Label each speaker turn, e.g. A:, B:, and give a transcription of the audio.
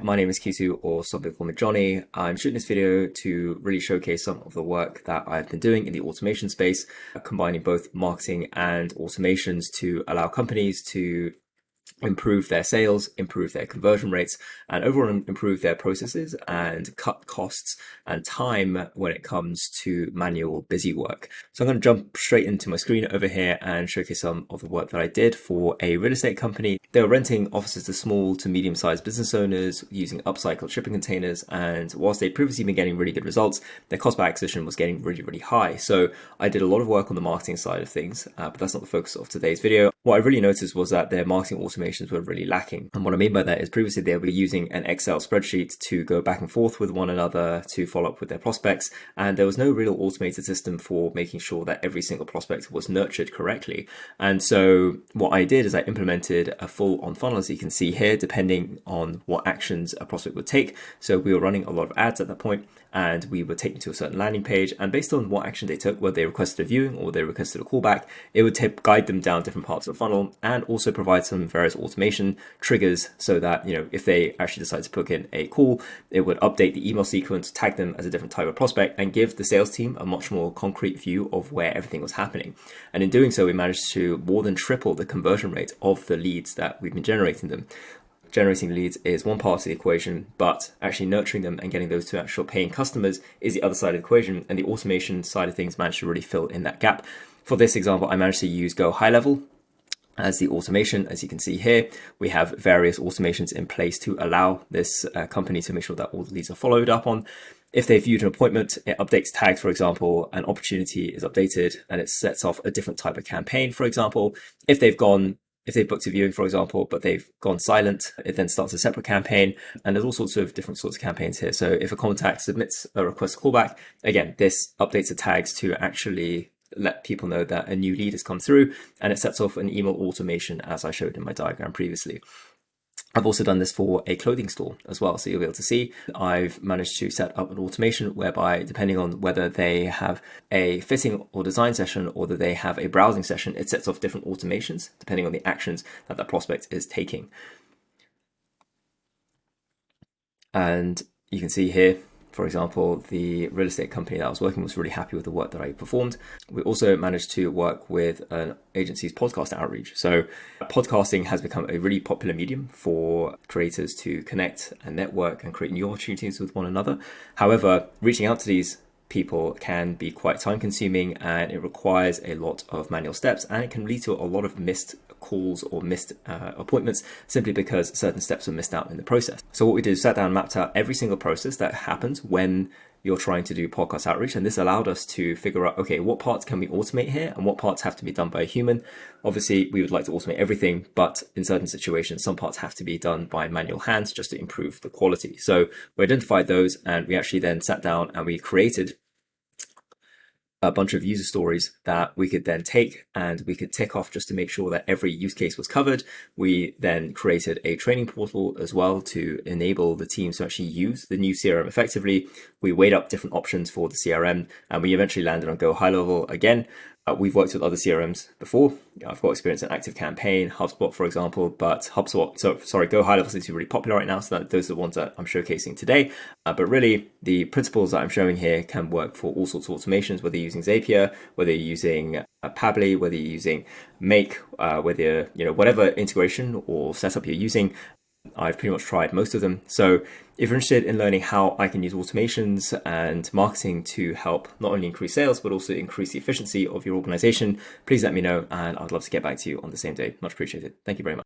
A: my name is Kisu, or some people call me Johnny. I'm shooting this video to really showcase some of the work that I've been doing in the automation space, combining both marketing and automations to allow companies to improve their sales, improve their conversion rates, and overall improve their processes and cut costs and time when it comes to manual busy work. So I'm going to jump straight into my screen over here and showcase some of the work that I did for a real estate company. They were renting offices to small to medium-sized business owners using upcycled shipping containers, and whilst they'd previously been getting really good results, their cost per acquisition was getting really high. So I did a lot of work on the marketing side of things, but that's not the focus of today's video. What I really noticed was that their marketing automations were really lacking. And what I mean by that is previously they were using an Excel spreadsheet to go back and forth with one another to follow up with their prospects. And there was no real automated system for making sure that every single prospect was nurtured correctly. And so what I did is I implemented a full on funnel, as you can see here, depending on what actions a prospect would take. So we were running a lot of ads at that point, and we were taken to a certain landing page, and based on what action they took, whether they requested a viewing or they requested a callback, it would guide them down different parts of the funnel and also provide some various automation triggers so that, if they actually decide to book in a call, it would update the email sequence, tag them as a different type of prospect, and give the sales team a much more concrete view of where everything was happening. And in doing so, we managed to more than triple the conversion rate of the leads that we've been generating them. Generating leads is one part of the equation, but actually nurturing them and getting those to actual paying customers is the other side of the equation, and the automation side of things managed to really fill in that gap. For this example, I managed to use Go High Level as the automation. As you can see here, we have various automations in place to allow this company to make sure that all the leads are followed up on. If they viewed an appointment, it updates tags, for example, an opportunity is updated and it sets off a different type of campaign, for example. If they've booked a viewing, for example, but they've gone silent, it then starts a separate campaign. And there's all sorts of different sorts of campaigns here. So if a contact submits a request callback, again, this updates the tags to actually let people know that a new lead has come through, and it sets off an email automation, as I showed in my diagram previously. I've also done this for a clothing store as well. So you'll be able to see I've managed to set up an automation whereby, depending on whether they have a fitting or design session or that they have a browsing session, it sets off different automations depending on the actions that the prospect is taking. And you can see here, for example, the real estate company that I was working with was really happy with the work that I performed. We also managed to work with an agency's podcast outreach. So podcasting has become a really popular medium for creators to connect and network and create new opportunities with one another. However, reaching out to these people can be quite time consuming, and it requires a lot of manual steps, and it can lead to a lot of missed calls or missed appointments simply because certain steps are missed out in the process. So what we did is sat down and mapped out every single process that happens when you're trying to do podcast outreach, and this allowed us to figure out, okay, what parts can we automate here and what parts have to be done by a human. Obviously, we would like to automate everything, but in certain situations, some parts have to be done by manual hands just to improve the quality. So we identified those, and we actually then sat down and we created a bunch of user stories that we could then take and we could tick off just to make sure that every use case was covered. We then created a training portal as well to enable the teams to actually use the new CRM effectively. We weighed up different options for the CRM, and we eventually landed on Go High Level again. We've worked with other CRMs before. I've got experience in ActiveCampaign, HubSpot, for example, but Go High Level seems to be really popular right now. So those are the ones that I'm showcasing today. But really, the principles that I'm showing here can work for all sorts of automations, whether you're using Zapier, whether you're using Pabbly, whether you're using Make, whether whatever integration or setup you're using. I've pretty much tried most of them. So if you're interested in learning how I can use automations and marketing to help not only increase sales, but also increase the efficiency of your organization, please let me know, and I'd love to get back to you on the same day. Much appreciated. Thank you very much.